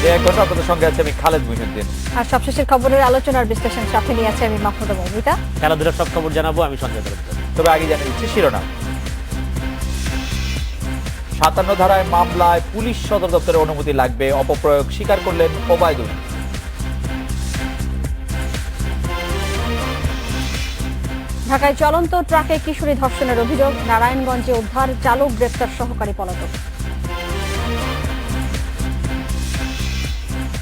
এক ঘন্টা আপনাদের সঙ্গে আছে আমি খালেদ মুহিউদ্দিন। আর সবশেষের খবরের আলোচনার বিশ্লেষণ সাথে নিয়ে আছে আমি মাহমুদা মৌমিতা। খেলাধুলার সব খবর জানাবো আমি সঞ্জয় দত্ত। তবে আগে জানিয়ে দিচ্ছি শিরোনাম। ৫৭ ধারায় মামলায় পুলিশ সদর দপ্তরের অনুমতি লাগবে, অপপ্রয়োগ স্বীকার করলেন ওবায়দুল। ঢাকায় চলন্ত ট্রাকে কিশোরী ধর্ষণের অভিযোগ, নারায়ণগঞ্জে উদ্ধার, চালক গ্রেপ্তার, সহকারী পলাতক।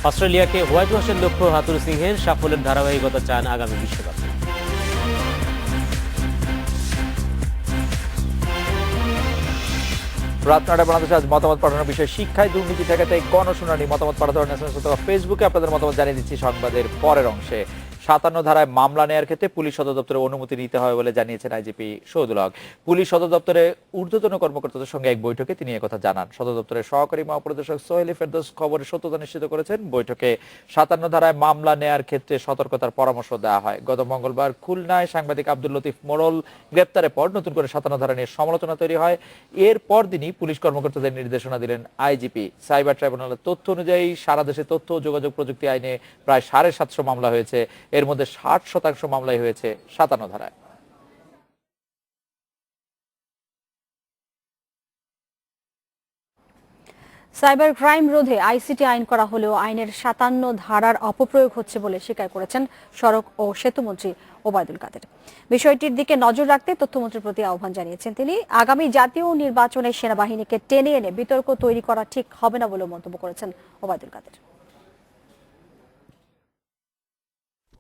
অস্ট্রেলিয়াকে হোয়াইট ওয়াশের লক্ষ্য হাতুর সিংহের, সাফল্যের ধারাবাহিকতা চান আগামী বিশ্বকাপে। রাত ৯টায় বাংলাদেশে আজ মতামত পাঠানোর বিষয়ে শিক্ষায় দুর্নীতি ঠেকাতে গণশুনানি। মতামত পাঠাতে ন্যাশনাল ফেসবুকে আপনাদের মতামত জানিয়ে দিচ্ছি সংবাদের পরের অংশে। ৫৭ ধারায় মামলা নেওয়ার ক্ষেত্রে পুলিশ সদর দপ্তরের অনুমতি নিতে হয় বলে জানিয়েছেন আইজিপি শহীদুল হক। পুলিশ সদর দপ্তরে ঊর্ধ্বতন কর্মকর্তাদের সঙ্গে এক বৈঠকে তিনি একথা জানান। সদর দপ্তরের সহকারী মহাপরিদর্শক সোহেলি ফেরদৌস খবরের সত্যতা নিশ্চিত করেছেন। বৈঠকে ৫৭ ধারায় মামলা নেওয়ার ক্ষেত্রে সতর্কতার পরামর্শ দেওয়া হয়। গত মঙ্গলবার খুলনায় সাংবাদিক আব্দুল লতিফ মোড়ল গ্রেপ্তারের পর নতুন করে ৫৭ ধারা নিয়ে সমালোচনা তৈরি হয়। এর পরদিনই পুলিশ কর্মকর্তাদের নির্দেশনা দিলেন আইজিপি। সাইবার ট্রাইব্যুনালের তথ্য অনুযায়ী সারা দেশে তথ্য ও যোগাযোগ প্রযুক্তি আইনে প্রায় ৭৫০ মামলা হয়েছে। এর মধ্যে ৬০% মামলাই হয়েছে ৫৭ ধারায়। সাইবার ক্রাইম রোধে আইসিটি আইন করা হলেও আইনের ৫৭ ধারার অপপ্রয়োগ হচ্ছে বলে স্বীকার করেছেন সড়ক ও সেতুমন্ত্রী ওবায়দুল কাদের। বিষয়টির দিকে নজর রাখতে তথ্যমন্ত্রীর প্রতি আহ্বান জানিয়েছেন তিনি। আগামী জাতীয় নির্বাচনে সেনাবাহিনীকে টেনে এনে বিতর্ক তৈরি করা ঠিক হবে না বলে মন্তব্য করেছেন ওবায়দুল কাদের।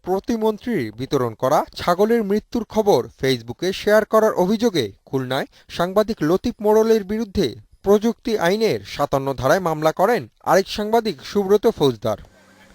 প্রতিমন্ত্রীর বিতরণ করা ছাগলের মৃত্যুর খবর ফেসবুকে শেয়ার করার অভিযোগে খুলনায় সাংবাদিক লতিফ মোড়লের বিরুদ্ধে প্রযুক্তি আইনের ৫৭ ধারায় মামলা করেন আরেক সাংবাদিক সুব্রত ফৌজদার।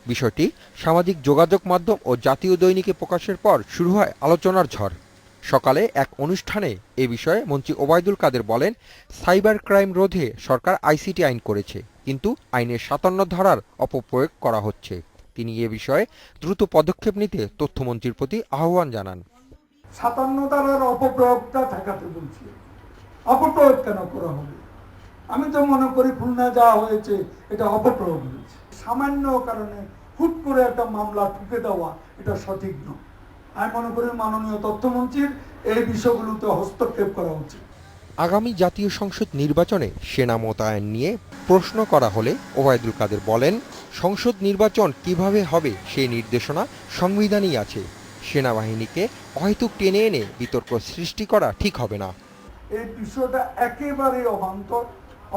বিষয়টি সামাজিক যোগাযোগ মাধ্যম ও জাতীয় দৈনিকে প্রকাশের পর শুরু হয় আলোচনার ঝড়। সকালে এক অনুষ্ঠানে এ বিষয়ে মন্ত্রী ওবায়দুল কাদের বলেন, সাইবার ক্রাইম রোধে সরকার আইসিটি আইন করেছে, কিন্তু আইনের ৫৭ ধারার অপপ্রয়োগ করা হচ্ছে। তিনি এ বিষয়ে দ্রুত পদক্ষেপ নিতে তথ্যমন্ত্রীর প্রতি আহ্বান জানান। ৫৭ ধারার অপপ্রয়োগটা ঠেকাতে বলছি। অপপ্রয়োগ কেন করা হবে? আমি তো মনে করি খুলনা যা হয়েছে এটা অপপ্রয়োগ হয়েছে। সামান্য কারণে হুট করে একটা মামলা ঠুকে দেওয়া এটা সঠিক নয়। আমি মনে করি মাননীয় তথ্যমন্ত্রীর এই বিষয়গুলোতে হস্তক্ষেপ করা উচিত। আগামী জাতীয় সংসদ নির্বাচনে সেনা মোতায়েন নিয়ে প্রশ্ন করা হলে ওবায়দুল কাদের বলেন, সংসদ নির্বাচন কিভাবে হবে সেই নির্দেশনা সংবিধানেই আছে। সেনাবাহিনীকে অহেতুক টেনে এনে বিতর্ক সৃষ্টি করা ঠিক হবে না। এই বিষয়টা একেবারে অবান্তর,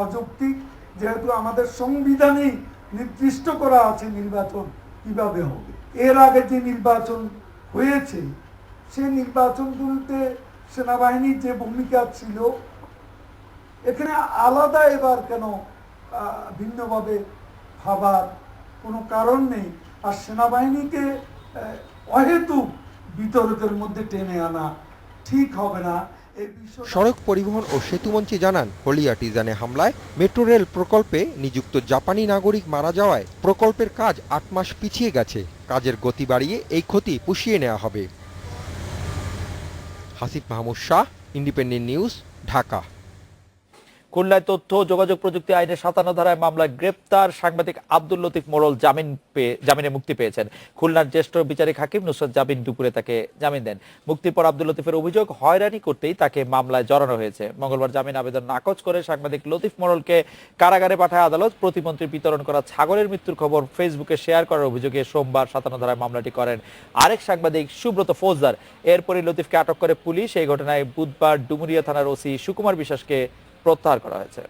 অযৌক্তিক, যেহেতু আমাদের সংবিধানেই নির্দিষ্ট করা আছে নির্বাচন কিভাবে হবে। এর আগে যে নির্বাচন হয়েছে সেই নির্বাচনগুলোতে সেনাবাহিনীর যে ভূমিকা ছিল, এখানে আলাদা এবার কেন ভিন্নভাবে ভাবার কোনো কারণ নেই। আর সেনাবাহিনীকে অহেতুক বিতর্কের মধ্যে টেনে আনা ঠিক হবে না। সড়ক পরিবহন ও সেতুমন্ত্রী জানান, হলিয়াটিজানে হামলায় মেট্রো রেল প্রকল্পে নিযুক্ত জাপানি নাগরিক মারা যাওয়ায় প্রকল্পের কাজ ৮ মাস পিছিয়ে গেছে। কাজের গতি বাড়িয়ে এই ক্ষতি পুষিয়ে নেওয়া হবে। Hasif Mahmud Shah, independent News, Dhaka. খুলনায় তথ্য ও যোগাযোগ প্রযুক্তি আইনের ৫৭ ধারায় মামলায় গ্রেপ্তার সাংবাদিক আব্দুল লতিফ মোড়ল জামিনে মুক্তি পেয়েছেন। খুলনার জ্যেষ্ঠ বিচারিক হাকিম নুসরাত জাবিন দুপুরে তাকে জামিন দেন। মুক্তির পর আব্দুল লতিফের অভিযোগ, হয়রানি করতেই তাকে মামলায় জড়ানো হয়েছে। মঙ্গলবার জামিন আবেদন নাকচ করে সাংবাদিক লতিফ মোড়লকে কারাগারে পাঠায় আদালত। প্রতিমন্ত্রী বিতরণ করা ছাগলের মৃত্যুর খবর ফেসবুকে শেয়ার করার অভিযোগে সোমবার ৫৭ ধারায় মামলাটি করেন আরেক সাংবাদিক সুব্রত ফৌজদার। এরপরই লতিফকে আটক করে পুলিশ। এই ঘটনায় বুধবার ডুমুরিয়া থানার ওসি সুকুমার বিশ্বাসকে প্রত্যাহার করা হয়েছে।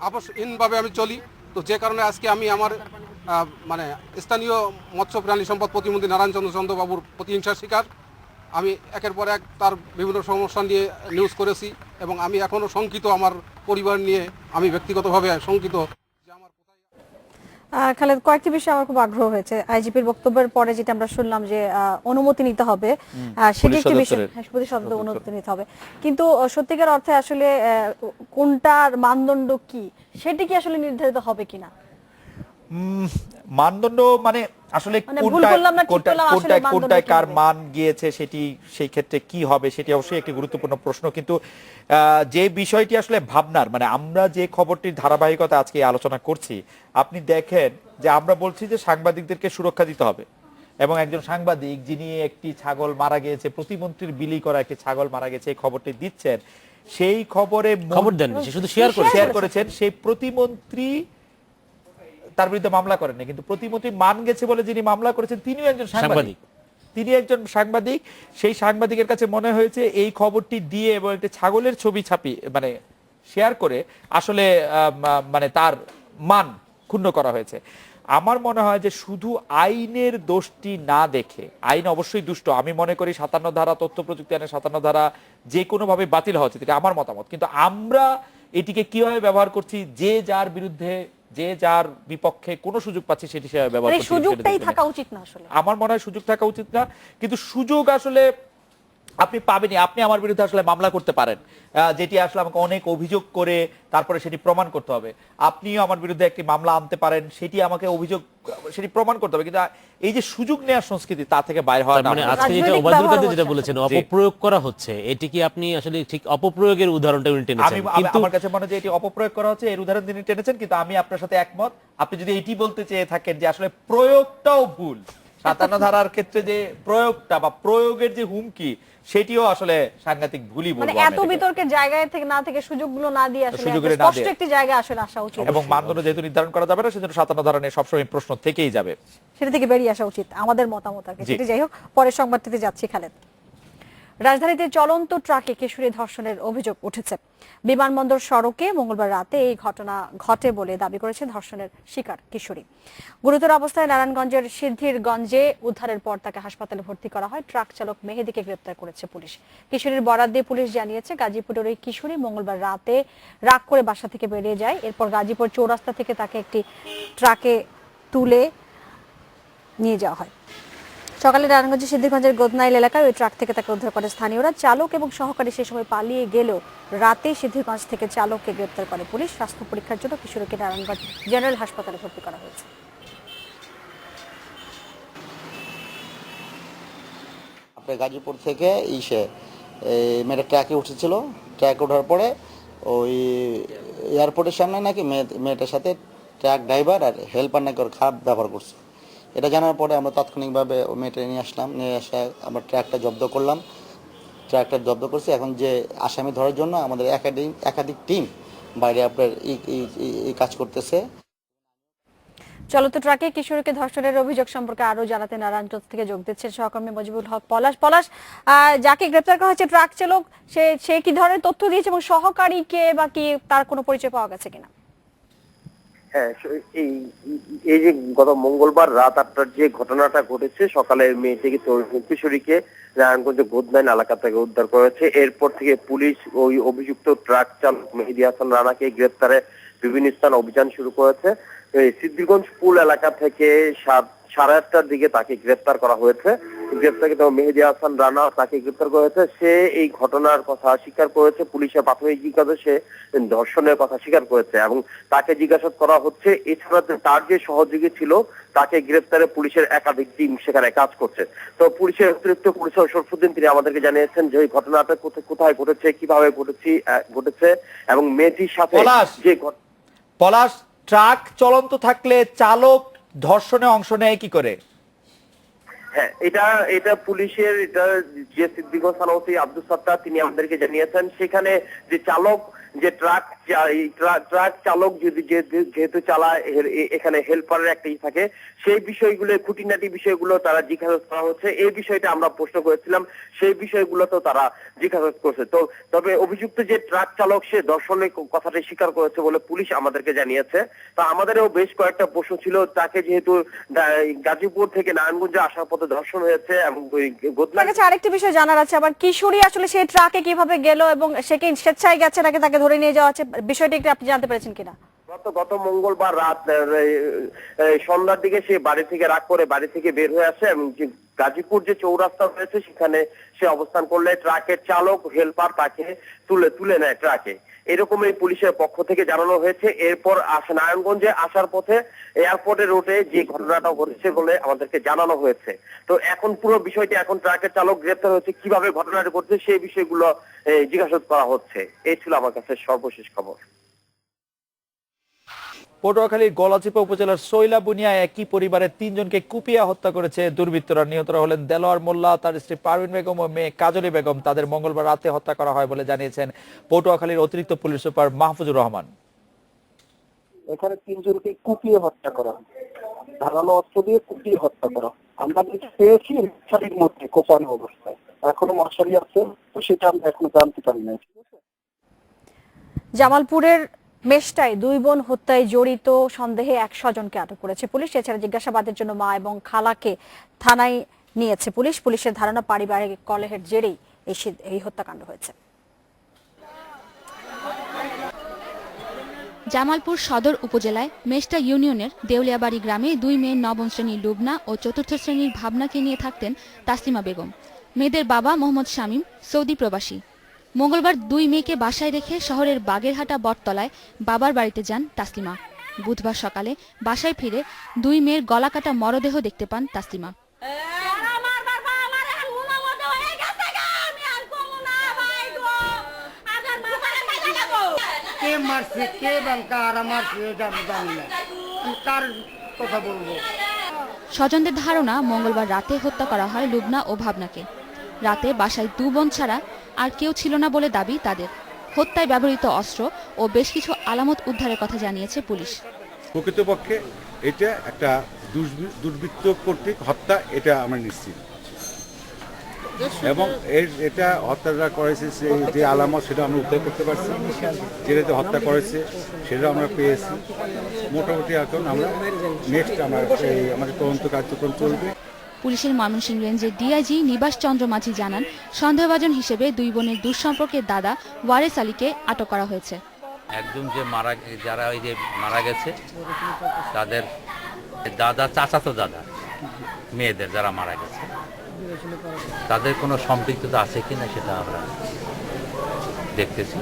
আপসহীনভাবে আমি চলি, তো যে কারণে আজকে আমি আমার স্থানীয় মৎস্য প্রাণী সম্পদ প্রতিমন্ত্রী নারায়ণচন্দ্র বাবুর প্রতিহিংসার শিকার। আমি একের পর এক তার বিভিন্ন সমস্যা নিয়ে নিউজ করেছি এবং আমি এখনও শঙ্কিত, আমার পরিবার নিয়ে আমি ব্যক্তিগতভাবে শঙ্কিত। খালেদ, কয়েকটি বিষয়ে আমার খুব আগ্রহ হয়েছে। আইজিপির বক্তব্যের পরে যেটা আমরা শুনলাম যে অনুমতি নিতে হবে, সেটি একটি বিষয়, পুলিশ সদর অনুমতি নিতে হবে, কিন্তু সত্যিকার অর্থে আসলে কোনটার মানদণ্ড কি সেটি কি আসলে নির্ধারিত হবে কিনা? মানদণ্ড মানে আসলে মানে ভুল করলাম না, ঠিক করলাম, আসলে কোনটায় মানদণ্ড কোনটায় কি কার হবে? মান গিয়েছে সেটি সেই ক্ষেত্রে কি হবে সেটি অবশ্যই একটি গুরুত্বপূর্ণ প্রশ্ন, কিন্তু যে বিষয়টি আসলে ভাবনার, মানে আমরা যে খবরটির ধারাবাহিকতা আজকে আলোচনা করছি, আপনি দেখেন যে আমরা বলছি যে সাংবাদিকদেরকে সুরক্ষা দিতে হবে, এবং একজন সাংবাদিক যিনি একটি ছাগল মারা গিয়েছে, প্রতিমন্ত্রীর বিলি করা একটি ছাগল মারা গেছে এই খবরটি দিচ্ছেন, সেই খবরে খবর দেননি, সে শুধু শেয়ার করে। শেয়ার করেছেন, সেই প্রতিমন্ত্রী তার বিরুদ্ধে মামলা করেননি, কিন্তু প্রতিমন্ত্রী মান গেছে বলে যিনি মামলা করেছেন তিনিও একজন সাংবাদিক। তিনি একজন সাংবাদিক, সেই সাংবাদিকের কাছে মনে হয়েছে এই খবরটি দিয়ে এবং একটা ছাগলের ছবি ছাপিয়ে মানে শেয়ার করে আসলে মানে তার মান ক্ষুণ্ণ করা হয়েছে। আমার মনে হয় যে শুধু আইনের দোষটি না দেখে, আইন অবশ্যই দুষ্ট, আমি মনে করি 57 ধারা, তথ্য প্রযুক্তি আইনের 57 ধারা যে কোনোভাবে বাতিল হওয়া উচিত, এটা আমার মতামত, কিন্তু আমরা এটিকে কিভাবে ব্যবহার করছি, যে যার বিরুদ্ধে, যে যার বিপক্ষে কোনো সুযোগ পাচ্ছি সেটি সেভাবে ব্যবহার মানে করছি, সুযোগটাই সেটা থাকা উচিত না আসলে। আমার মনে হয় সুযোগ থাকা উচিত না, কিন্তু সুযোগ আসলে আপনি পাবেনই। আপনি আমার বিরুদ্ধে আসলে মামলা করতে পারেন, যেটি আসলে আমাকে অনেক অভিযোগ করে তারপরে সেটি প্রমাণ করতে হবে। আপনিও আমার বিরুদ্ধে একটি মামলা আনতে পারেন, সেটি আমাকে অভিযোগ, সেটি প্রমাণ করতে হবে, কিন্তু এই যে সুযোগ নেওয়ার সংস্কৃতি তা থেকে বাইরে হওয়া না। মানে আজকে যেটা রাজনৈতিক ওবায়দুল ব্যবহার কাদের যেটা হচ্ছে বলেছেন আসলে। অপপ্রয়োগ করা হচ্ছে, এটি কি আপনি আসলে ঠিক অপপ্রয়োগের উদাহরণটা উনি টেনেছেন? কিন্তু আমার কাছে মনে হয় যে এটি অপপ্রয়োগ করা হচ্ছে, এর উদাহরণ তিনি টেনেছেন, কিন্তু আমি আপনার সাথে একমত। আপনি যদি এটি বলতে চেয়ে থাকেন যে আসলে প্রয়োগটাও ভুল, 57 ধারার ক্ষেত্রে যে প্রয়োগটা বা প্রয়োগের যে হুমকি সেটিও আসলে সাংঘাতিক ভুলই বলবো মানে আমি এত এটাকে। বিতর্কের জায়গায় থেকে না থেকে সুযোগগুলো না দিয়ে আসলে সুযোগগুলো একটা না স্পষ্ট দিয়ে। একটি জায়গায় আসলে আসা উচিত, এবং মানদণ্ড যেহেতু নির্ধারণ করা যাবে না, সেজন্য 57 ধারা নিয়ে সবসময় প্রশ্ন থেকেই যাবে। সেটা থেকে বেরিয়ে আসা উচিত আমাদের মতামত আর কি। জি। সেটা যাই হোক, পরের সংবাদটিতে যাচ্ছি খালেদ। রাজধানীতে চলন্ত ট্রাকে কিশোরী ধর্ষণের অভিযোগ উঠেছে। বিমানবন্দর সড়কে মঙ্গলবার রাতে এই ঘটনা ঘটে বলে দাবি করেছে ধর্ষণের শিকার কিশোরী। গুরুতর অবস্থায় নারায়ণগঞ্জের সিদ্ধিরগঞ্জে উদ্ধারের পর তাকে হাসপাতালে ভর্তি করা হয়। ট্রাক চালক মেহেদীকে গ্রেপ্তার করেছে পুলিশ। কিশোরীর বরাত দিয়ে পুলিশ জানিয়েছে, গাজীপুরের ওই কিশোরী মঙ্গলবার রাতে রাগ করে বাসা থেকে বেরিয়ে যায়। এরপর গাজীপুর চৌরাস্তা থেকে তাকে একটি ট্রাকে তুলে নিয়ে যাওয়া হয়। সকালে নারায়ণগঞ্জের সিদ্ধিরগঞ্জের গোদনাইল এলাকায় ওই ট্রাক থেকে তাকে উদ্ধার করে স্থানীয়রা। চালক এবং সহকারী সেই সময় পালিয়ে গেলেও রাতে সিদ্ধিরগঞ্জ থেকে চালককে গ্রেপ্তার করে পুলিশ। স্বাস্থ্য পরীক্ষার জন্য কিশোরীকে নারায়ণগঞ্জ জেনারেল হাসপাতালে ভর্তি করা হয়েছে। আপনার গাজীপুর থেকে মেয়েটা ট্রাকে উঠেছিল। ট্রাকে ওঠার পরে ওই এয়ারপোর্টের সামনে নাকি মেয়েটার সাথে ট্রাক ড্রাইভার আর হেল্পার নাকি ওর খারাপ ব্যবহার করছে। এটা জানার পরে আমরা তাৎক্ষণিকভাবে ওই মেয়েটা নিয়ে আসলাম। নিয়ে এসে আমরা ট্রাকটা জব্দ করলাম। ট্রাকটা জব্দ করছি। এখন যে আসামি ধরার জন্য আমাদের একাধিক টিম বাইরে আপনার এই কাজ করতেছে। চলন্ত ট্রাকে কিশোরীকে ধর্ষণের অভিযোগ সম্পর্কে আরো জানাতে নারায়ণগঞ্জ থেকে যোগ দিচ্ছেন সহকর্মী মজিবুল হক পলাশ। যাকে গ্রেপ্তার করা হয়েছে ট্রাক চালক, সে কি ধরনের তথ্য দিয়েছে এবং সহকারীকে বা কি তার কোনো পরিচয় পাওয়া গেছে কিনা? হ্যাঁ, এই যে গত মঙ্গলবার রাত 8টার যে ঘটনাটা ঘটেছে, সকালে মেয়েটিকে কিশোরীকে নারায়ণগঞ্জের গোদনাইল এলাকা থেকে উদ্ধার করেছে। এরপর থেকে পুলিশ ওই অভিযুক্ত ট্রাক চালক মেহেদী হাসান রানাকে গ্রেপ্তারে বিভিন্ন স্থানে অভিযান শুরু করেছে। সিদ্ধিরগঞ্জ পুল এলাকা থেকে 8:30টার দিকে তাকে গ্রেপ্তার করা হয়েছে। গ্রেপ্তারকৃত মেহেদী হাসান রানা তাকে গ্রেপ্তার করেছে। সে এই ঘটনার কথা স্বীকার করেছে। পুলিশের প্রাথমিক জিজ্ঞাসায় সে ধর্ষণের কথা স্বীকার করেছে এবং তাকে জিজ্ঞাসাবাদ করা হচ্ছে। এছাড়া তার যে সহযোগী ছিল তাকে গ্রেপ্তারে পুলিশের একাধিক টিম সেখানে কাজ করছে। তো পুলিশের অতিরিক্ত পুলিশ শরফুদ্দিন তিনি আমাদেরকে জানিয়েছেন যে এই ঘটনাটা কোথায় ঘটেছে, কিভাবে ঘটেছে এবং মেয়েটির সাথে যে পলাশ, ট্রাক চলন্ত থাকলে চালক ধর্ষণে অংশ নেয় কি করে? হ্যাঁ, এটা পুলিশের যে সিদ্দিকগঞ্জ থানা ওসি আব্দুল সাত্তার তিনি আমাদেরকে জানিয়েছেন। সেখানে যে চালক, যে ট্রাক চালক যেহেতু চালায়, এখানে হেল্পারের একটাই থাকে, সেই বিষয়গুলো, খুঁটিনাটি বিষয়গুলো তারা জিজ্ঞাসা করা হচ্ছে। এই বিষয়টা আমরা প্রশ্ন করেছিলাম, সেই বিষয়গুলো তো তারা জিজ্ঞাসা করছে। তো তবে অভিযুক্ত যে ট্রাক চালক সে ধর্ষণের কথাটা স্বীকার করেছে বলে পুলিশ আমাদেরকে জানিয়েছে। তা আমাদেরও বেশ কয়েকটা প্রশ্ন ছিল। তাকে যেহেতু গাজীপুর থেকে নারায়ণগঞ্জে আসার পথে ধর্ষণ হয়েছে এবং আরেকটি বিষয় জানার আছে, আবার কিশোরী আসলে সেই ট্রাকে কিভাবে গেল এবং সে কি স্বেচ্ছায় গেছে নাকি তাকে ধরে নিয়ে যাওয়া আছে, বিষয়টি একটু আপনি জানতে পেরেছেন কিনা? গত মঙ্গলবার রাত সন্ধ্যার দিকে সে বাড়ি থেকে রাগ করে বাড়ি থেকে বের হয়ে আসে এবং গাজীপুর যে চৌরাস্তা রয়েছে সেখানে সে অবস্থান করলে ট্রাকের চালক হেল্পার তাকে তুলে নেয় ট্রাকে। এরকমই পুলিশের পক্ষ থেকে জানানো হয়েছে। এরপর নারায়ণগঞ্জে আসার পথে এয়ারপোর্টের রুটে যে ঘটনাটা ঘটেছে বলে আমাদেরকে জানানো হয়েছে। তো এখন পুরো বিষয়টি এখন ট্রাকের চালক গ্রেপ্তার হয়েছে, কিভাবে ঘটনাটি ঘটছে সেই বিষয়গুলো জিজ্ঞাসাবাদ করা হচ্ছে। এই ছিল আমার কাছে সর্বশেষ খবর। পটুয়াখালীর গলাচিপা উপজেলার সৈলা বুনিয়ায় একই পরিবারের 3 জনকে কুপিয়ে হত্যা করেছে দুর্বৃত্তরা। নিহতরা হলেন দেলোয়ার মোল্লা, তার স্ত্রী পারভিন বেগম ও মেয়ে কাজলী বেগম। তাদের মঙ্গলবার রাতে হত্যা করা হয় বলে জানিয়েছেন পটুয়াখালীর অতিরিক্ত পুলিশ সুপার মাহফুজুর রহমান। এখানে 3 জনকে কুপিয়ে হত্যা করা, ধারালো অস্ত্র দিয়ে কুপিয়ে হত্যা করা। আমরা পেয়েছি মশারির মধ্যে কোপানো অবস্থায়, এখনো মশারি আছে, তো সেটা আমরা এখনো জানতে পারি না। জামালপুরের মেষ্টায় 2 বোন হত্যায় জড়িত সন্দেহে 1 স্বজনকে আটক করেছে পুলিশ। এছাড়া জিজ্ঞাসাবাদের জন্য মা এবং খালাকে থানায় নিয়েছে পুলিশ। পুলিশের ধারণা পারিবারিক কলহের জেরেই এই হত্যাকাণ্ড হয়েছে। জামালপুর সদর উপজেলায় মেষ্টা ইউনিয়নের দেউলিয়াবাড়ি গ্রামে 2 মেয়ের নবম শ্রেণীর লুবনা ও 4র্থ শ্রেণীর ভাবনাকে নিয়ে থাকতেন তাসলিমা বেগম। মেয়েদের বাবা মোহাম্মদ শামীম সৌদি প্রবাসী। মঙ্গলবার 2 মেয়েকে বাসায় রেখে শহরের বাগেরহাটা বটতলায় বাবার বাড়িতে যান তাসলিমা। বুধবার সকালে বাসায় ফিরে 2 মেয়ের গলাকাটা মরদেহ দেখতে পান তাসলিমা। স্বজনদের ধারণা মঙ্গলবার রাতে হত্যা করা হয় লুবনা ও ভাবনাকে। রাতে বাসায় 2 বোন ছাড়া আর কেউ ছিল না বলে দাবি তাদের। হত্যায় ব্যবহৃত অস্ত্র ও বেশ কিছু আলামত উদ্ধারের কথা জানিয়েছে পুলিশ। প্রকৃতপক্ষে এটা একটা দুর্বৃত্ত কর্তৃক হত্যা, এটা আমরা নিশ্চিত। এবং এটা হত্যাটা করেছে যে আলামত সেটা আমরা উদ্ধার করতে পারছি, যেটাতে হত্যা করেছে সেটা আমরা পেয়েছি। মোটামুটি এখন আমরা নেক্সট আমাদের তদন্ত কার্যক্রম চলবে। পুলিশের ময়মনসিংহ রেঞ্জের ডিআইজি নিবাস চন্দ্র মাঝি জানান, সন্দেহভাজন হিসেবে 2 বোনের দুঃসম্পর্কের দাদা ওয়ারেস আলীকে আটক করা হয়েছে। একজন যে যারা ওই যে মারা গেছে তাদের দাদা, চাচাতো দাদা মেয়েদের যারা মারা গেছে, তাদের কোনো সম্পৃক্ততা আছে কিনা সেটা আমরা দেখতেছি।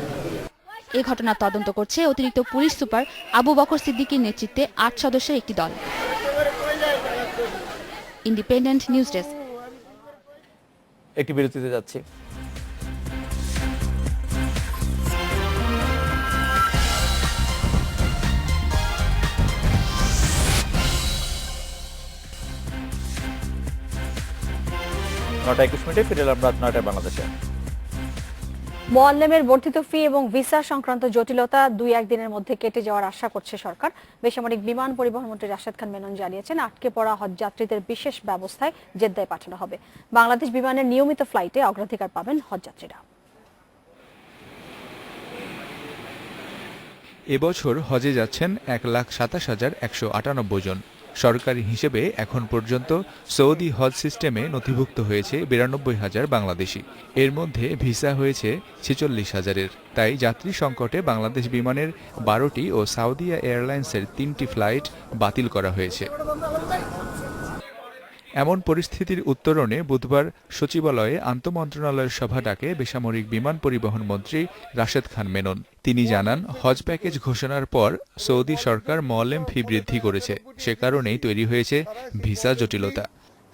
এই ঘটনার তদন্ত করছে অতিরিক্ত পুলিশ সুপার আবু বকর সিদ্দিকীর নেতৃত্বে 8 সদস্যের একটি দল। Independent news desk. একটি বিরতিতে যাচ্ছি। নটা 21 মিনিটে ফিরে এলাম রাত 9টায় বাংলাদেশে। মোয়াল্লেমের বর্ধিত ফি এবং ভিসা সংক্রান্ত জটিলতা 2-1 দিনের মধ্যে কেটে যাওয়ার আশা করছে সরকার। বেসামরিক বিমান পরিবহন মন্ত্রী রাশেদ খান মেনন জানিয়েছেন, আটকে পড়া হজযাত্রীদের বিশেষ ব্যবস্থায় জেদ্দায় পাঠানো হবে। বাংলাদেশ বিমানের নিয়মিত ফ্লাইটে অগ্রাধিকার পাবেন হজযাত্রীরা। এবছর হজে যাচ্ছেন 1,27,198 জন। সরকারি হিসেবে এখন পর্যন্ত সৌদি হজ সিস্টেমে নথিভুক্ত হয়েছে 92,000 বাংলাদেশি। এর মধ্যে ভিসা হয়েছে 46,000-এর। তাই যাত্রী সংকটে বাংলাদেশ বিমানের 12টি ও সাউদিয়া এয়ারলাইন্সের 3টি ফ্লাইট বাতিল করা হয়েছে। এমন পরিস্থিতির উত্তরণে বুধবার সচিবালয়ে আন্তঃমন্ত্রণালয়ের সভা ডাকে বেসামরিক বিমান পরিবহন মন্ত্রী রাশেদ খান মেনন। তিনি জানান, হজ প্যাকেজ ঘোষণার পর সৌদি সরকার মোয়াল্লেম ফি বৃদ্ধি করেছে, সে কারণেই তৈরি হয়েছে ভিসা জটিলতা।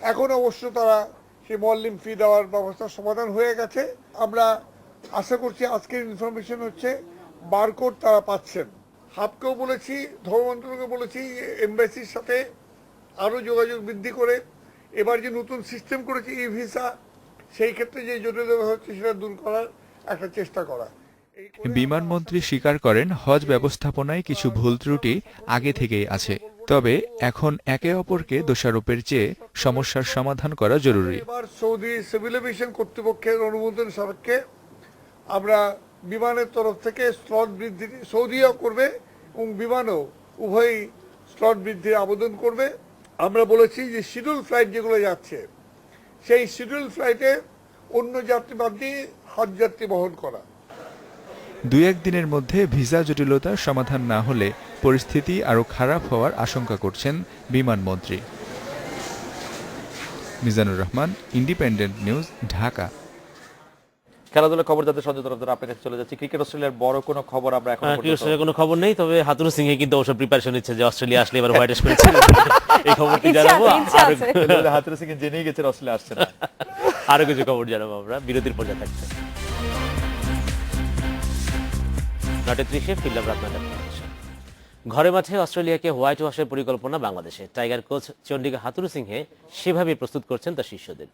এখন অবশ্য তারা সেই মোয়াল্লেম ফি দেওয়ার ব্যবস্থা সমাধান হয়ে গেছে। আমরা আশা করছি আজকের ইনফরমেশন হচ্ছে বারকোড তারা পাচ্ছেন। হাবকেও বলেছি, ধর্ম মন্ত্রণালয়কে বলেছি, এমবাসির সাথে আরও যোগাযোগ বৃদ্ধি করে এবার যে নতুন সিস্টেম করেছে ই ভিসা, সেই ক্ষেত্রে যে জটিলতা হচ্ছে সেটা দূর করার একটা চেষ্টা করা। বিমানমন্ত্রী স্বীকার করেন, হজ ব্যবস্থাপনায় কিছু ভুল ত্রুটি আগে থেকেই আছে, তবে এখন একে অপরকে দোষারোপের চেয়ে সমস্যার সমাধান করা জরুরি। এবার সৌদি সিভিল এভিয়েশন কর্তৃপক্ষের অনুমোদন সাপেক্ষে আমরা বিমানের তরফ থেকে স্লট বৃদ্ধি সৌদিও করবে এবং বিমানও উভয়ই স্লট বৃদ্ধির আবেদন করবে। আমরা বলেছি যে শিডিউল ফ্লাইট যেগুলো যাচ্ছে সেই শিডিউল ফ্লাইটে অন্য যাত্রী বাদ দিয়ে হজ যাত্রী বহন করা। 2-1 দিনের মধ্যে ভিসা জটিলতার সমাধান না হলে পরিস্থিতি আরও খারাপ হওয়ার আশঙ্কা করছেন বিমানমন্ত্রী। Mizanur Rahman, Independent News, Dhaka. খেলাধুলার খবর যাতে সঞ্জয় তরফদার আপনার কাছে চলে যাচ্ছে। ক্রিকেট অস্ট্রেলিয়ার বড় কোনো খবর আমরা এখন ক্রিকেটের কোনো খবর নেই, তবে হাতুরু সিংহে কিন্তু অবশ্য প্রিপারেশন নিচ্ছে যে অস্ট্রেলিয়া আসলে এবার হোয়াইট করে এই খবরটি জানাবো। হাতুরু সিংহে জেনেই গেছেন অস্ট্রেলিয়া আসছে না। আরো কিছু খবর জানাবো আমরা, বিরতির পর্যায়ে থাকছে। 9:30 ফিরলাম রাত 9:30। ঘরে মাঠে অস্ট্রেলিয়াকে হোয়াইট ওয়াশের পরিকল্পনা বাংলাদেশে। টাইগার কোচ চন্ডিকা হাতুরু সিংহে সেভাবেই প্রস্তুত করছেন তার শিষ্যদের।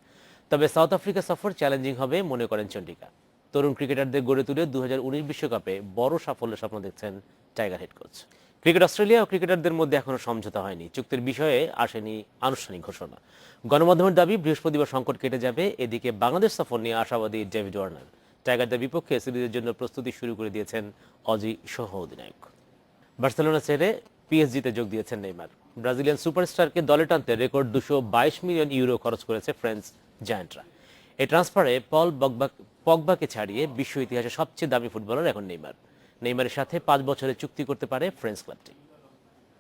তবে সাউথ আফ্রিকা সফর চ্যালেঞ্জিং হবে মনে করেন চন্ডিকা। তরুণ ক্রিকেটারদের গড়ে তুলে 2019 বিশ্বকাপে বড় সাফল্যের স্বপ্ন দেখছেন Tiger head coach. Cricket Australia ও ক্রিকেটারদের মধ্যে এখনো সমঝোতা হয়নি, চুক্তির বিষয়ে আসেনি আনুষ্ঠানিক ঘোষণা। গণমাধ্যমের দাবি বৃহস্পতিবার সংকট কেটে যাবে। এদিকে বাংলাদেশ সফর নিয়ে আশাবাদী ডেভিড ওয়ার্নার। টাইগারদের বিপক্ষে সিরিজের জন্য প্রস্তুতি শুরু করে দিয়েছেন অজি সহ অধিনায়ক। বার্সেলোনা ছেড়ে পিএসজিতে যোগ দিয়েছেন নেইমার। ব্রাজিলিয়ান সুপারস্টারকে দলে টানতে রেকর্ড 222 মিলিয়ন ইউরো খরচ করেছে ফ্রেঞ্চ জায়ান্টরা। এই ট্রান্সফারে পল পগবাকে ছাড়িয়ে বিশ্ব ইতিহাসে সবচেয়ে দামি ফুটবলার এখন নেইমার। নেইমারের সাথে 5 বছরের চুক্তি করতে পারে ফ্রেঞ্চ ক্লাবটি।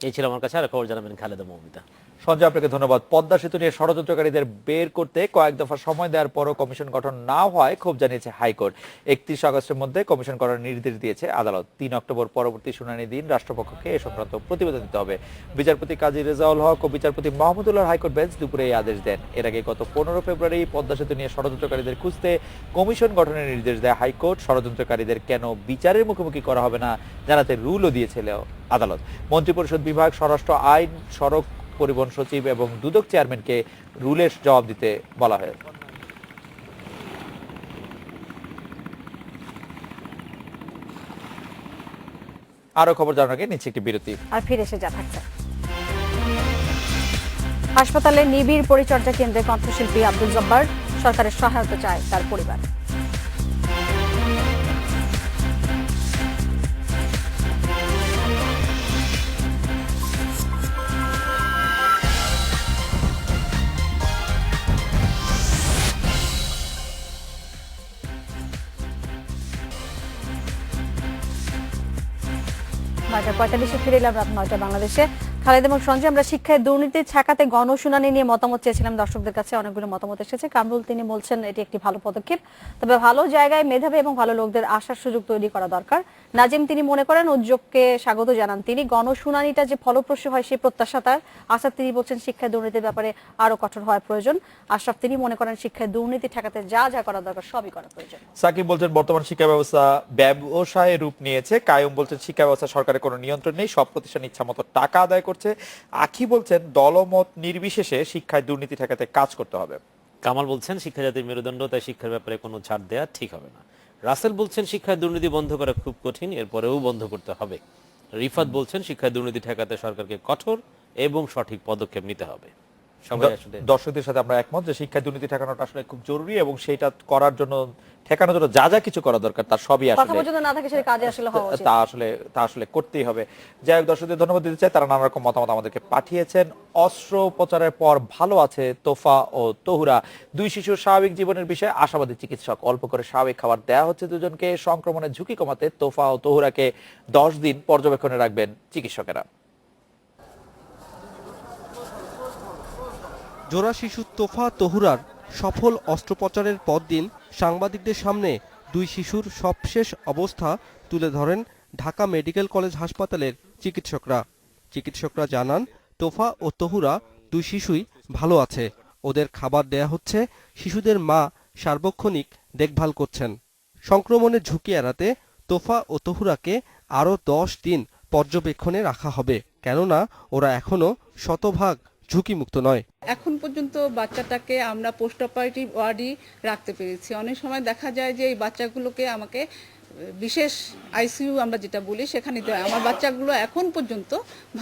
এই ছিল আমার কাছে। আর খবর জানাবেন খালেদা মৌমিতা। সঞ্জয়, আপনাকে ধন্যবাদ। পদ্মা সেতু নিয়ে ষড়যন্ত্রকারীদের বের করতে কয়েক দফা সময় দেওয়ার পরও কমিশন গঠন না হয় ক্ষোভ জানিয়েছে হাইকোর্ট। 31 আগস্টের মধ্যে কমিশন করার নির্দেশ দিয়েছে আদালত। 3 অক্টোবর পরবর্তী শুনানি দিন রাষ্ট্রপক্ষকে এ সংক্রান্ত প্রতিবেদন দিতে হবে। বিচারপতি কাজী রেজাউল হক ও বিচারপতি মাহমুদুল্লাহর হাইকোর্ট বেঞ্চ দুপুরে এই আদেশ দেন। এর আগে গত 15 ফেব্রুয়ারি পদ্মা সেতু নিয়ে ষড়যন্ত্রকারীদের খুঁজতে কমিশন গঠনের নির্দেশ দেয় হাইকোর্ট। ষড়যন্ত্রকারীদের কেন বিচারের মুখোমুখি করা হবে না জানাতে রুলও দিয়েছিল আদালত। মন্ত্রিপরিষদ বিভাগ, স্বরাষ্ট্র আইন, সড়ক পরিবহন সচিব এবং দুদক চেয়ারম্যানকে রুলের জবাব দিতে বলা হয়। আরো খবর জানার আগে নিচ্ছে একটি বিরতি। আর ফিরে এসে যা থাকছে। হাসপাতালে নিবিড় পরিচর্যা কেন্দ্রে কণ্ঠশিল্পী আব্দুল জব্বার। সরকারের সহায়তা চায় তার পরিবার। নয়টা 45 ফিরে এলাম রাত 9টা বাংলাদেশে। খালেদ এবং সঞ্জয়, আমরা শিক্ষায় দুর্নীতি ঠেকাতে গণশুনানি নিয়ে মতামত চেয়েছিলাম দর্শকদের কাছে। অনেকগুলো মতামত এসেছে। কামরুল তিনি বলছেন এটি একটি ভালো পদক্ষেপ, তবে ভালো জায়গায় মেধাবী এবং ভালো লোকদের আসার সুযোগ তৈরি করা দরকার। নাজিম তিনি মনে করেন উদ্যোগকে স্বাগত জানান তিনি। গণশুনানিটা যে ফলপ্রসূ হয় সেই প্রত্যাশা তার। আশরাফ তিনি বলছেন শিক্ষায় দুর্নীতির ব্যাপারে আরো কঠোর হওয়ার প্রয়োজন। আশরাফ তিনি মনে করেন শিক্ষায় দুর্নীতি ঠেকাতে যা যা করা দরকার সবই করা প্রয়োজন। সাকিব বলছেন বর্তমান শিক্ষা ব্যবস্থা ব্যবসায় রূপ নিয়েছে। কায়ুম বলছেন শিক্ষা ব্যবস্থা সরকারের কোনো নিয়ন্ত্রণ নেই, সব প্রতিষ্ঠান ইচ্ছামতো টাকা আদায় করছে। আখি বলছেন দলমত নির্বিশেষে শিক্ষায় দুর্নীতি ঠেকাতে কাজ করতে হবে। কামাল বলছেন শিক্ষা জাতির মেরুদণ্ড, তাই শিক্ষার ব্যাপারে কোনো ছাড় দেওয়া ঠিক হবে না। রাসেল বলছেন শিক্ষায় দুর্নীতি বন্ধ করা খুব কঠিন, এরপরেও বন্ধ করতে হবে। রিফাত বলছেন শিক্ষায় দুর্নীতি ঠেকাতে সরকারকে কঠোর এবং সঠিক পদক্ষেপ নিতে হবে। দর্শকদের সাথে আমরা একমত যে শিক্ষায় দুর্নীতি ঠেকানোটা আসলে খুব জরুরি এবং সেটা করার জন্য ঠেকানোর জন্য যা যা কিছু করা দরকার তার সবই তা আসলে করতেই হবে। যাই হোক, দর্শকদের ধন্যবাদ দিতে চাই, তারা নানা রকম মতামত আমাদেরকে পাঠিয়েছেন। অস্ত্রোপচারের পর ভালো আছে তোফা ও তহুরা। 2 শিশুর স্বাভাবিক জীবনের বিষয়ে আশাবাদী চিকিৎসক। অল্প করে স্বাভাবিক খাবার দেওয়া হচ্ছে দুজনকে। সংক্রমণের ঝুঁকি কমাতে তোফা ও তহুরাকে 10 দিন পর্যবেক্ষণে রাখবেন চিকিৎসকেরা। জোড়া শিশু তোফা তহুরার সফল অস্ত্রোপচারের পরদিন সাংবাদিকদের সামনে 2 শিশুর সবশেষ অবস্থা তুলে ধরেন ঢাকা মেডিকেল কলেজ হাসপাতালের চিকিৎসকরা জানান তোফা ও তহুরা 2 শিশুই ভালো আছে। ওদের খাবার দেয়া হচ্ছে, শিশুদের মা সার্বক্ষণিক দেখভাল করছেন। সংক্রমণের ঝুঁকি এড়াতে তোফা ও তহুরাকে আরও 10 দিন পর্যবেক্ষণে রাখা হবে, কেননা ওরা এখনো শতভাগ ঝুঁকিমুক্ত নয়। এখন পর্যন্ত বাচ্চাটাকে আমরা পোস্ট অপারেটিভ ওয়ার্ডই রাখতে পেরেছি। অনেক সময় দেখা যায় যে এই বাচ্চাগুলোকে আমাকে বিশেষ আইসিইউ আমরা যেটা বলি সেখানে নিতে হয়। আমার বাচ্চাগুলো এখন পর্যন্ত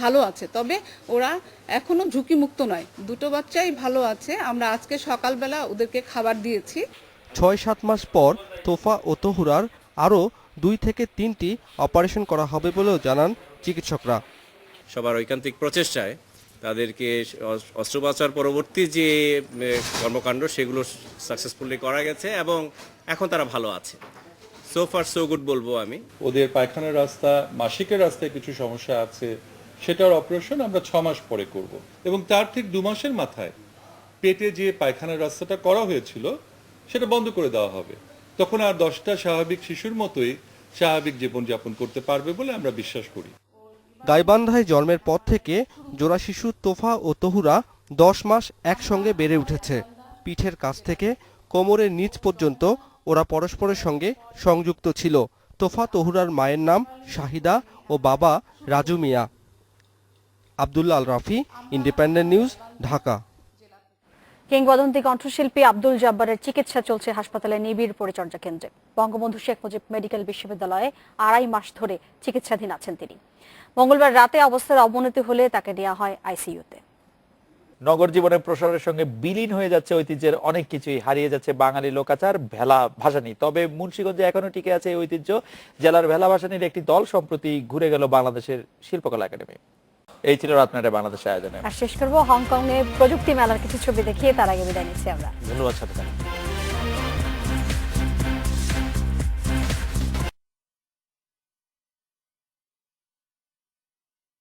ভালো আছে, তবে ওরা এখনো ঝুঁকিমুক্ত নয়। 2টো বাচ্চাই ভালো আছে। আমরা আজকে সকালবেলা ওদেরকে খাবার দিয়েছি। 6-7 মাস পর তোফা ও তহুরার আরও 2 থেকে 3টি অপারেশন করা হবে বলেও জানান চিকিৎসকরা। সবার ঐকান্তিক প্রচেষ্টায় তাদেরকে অস্ত্রোপচার পরবর্তী যে কর্মকাণ্ড সেগুলো সাকসেসফুলি করা গেছে এবং এখন তারা ভালো আছে। সো ফার সো গুড বলবো আমি। ওদের পায়খানার রাস্তা, মাসিকের রাস্তায় কিছু সমস্যা আছে, সেটার অপারেশন আমরা 6 মাস পরে করব এবং তার ঠিক 2 মাসের মাথায় পেটে যে পায়খানার রাস্তাটা করা হয়েছিল সেটা বন্ধ করে দেওয়া হবে। তখন আর 10টা স্বাভাবিক শিশুর মতোই স্বাভাবিক জীবনযাপন করতে পারবে বলে আমরা বিশ্বাস করি। গাইবান্ধায় জন্মের পর থেকে জোড়া শিশু তোফা ও তহুরা 10 মাস একসঙ্গে বেড়ে উঠেছে। পিঠের কাছ থেকে কোমরের নিচ পর্যন্ত ওরা পরস্পরের সঙ্গে সংযুক্ত ছিল। তোফা তহুরার মায়ের নাম শাহিদা ও বাবা রাজু মিয়া। Abdullah Al Rafi, independent News, Dhaka. কিংবদন্তি কণ্ঠশিল্পী আব্দুল জব্বারের চিকিৎসা চলছে হাসপাতালে নিবিড় পরিচর্যা কেন্দ্রে। বঙ্গবন্ধু শেখ মুজিব মেডিকেল বিশ্ববিদ্যালয়ে 2.5 মাস ধরে চিকিৎসাধীন আছেন তিনি। মঙ্গলবার রাতে অবস্থার অবনতি হলে তাকে নেওয়া হয় আইসিইউতে। নগর জীবনের প্রসারের সঙ্গে বিলীন হয়ে যাচ্ছে ঐতিহ্যের অনেক কিছুই, হারিয়ে যাচ্ছে বাঙালি লোকাচার, ভেলা ভাসানী। তবে মুন্সিগঞ্জে এখনো টিকে আছে এই ঐতিহ্য। জেলার ভেলা ভাসানীর একটি দল সম্প্রতি ঘুরে গেল বাংলাদেশের শিল্পকলা একাডেমি। এই ছিল রাতনাটে বাংলাদেশ আয়োজনে। আর শেষ করবো হংকং এ প্রযুক্তি মেলার কিছু ছবি দেখিয়ে, তার আগে বিদায় নিচ্ছি আমরা। ধন্যবাদ সাথে।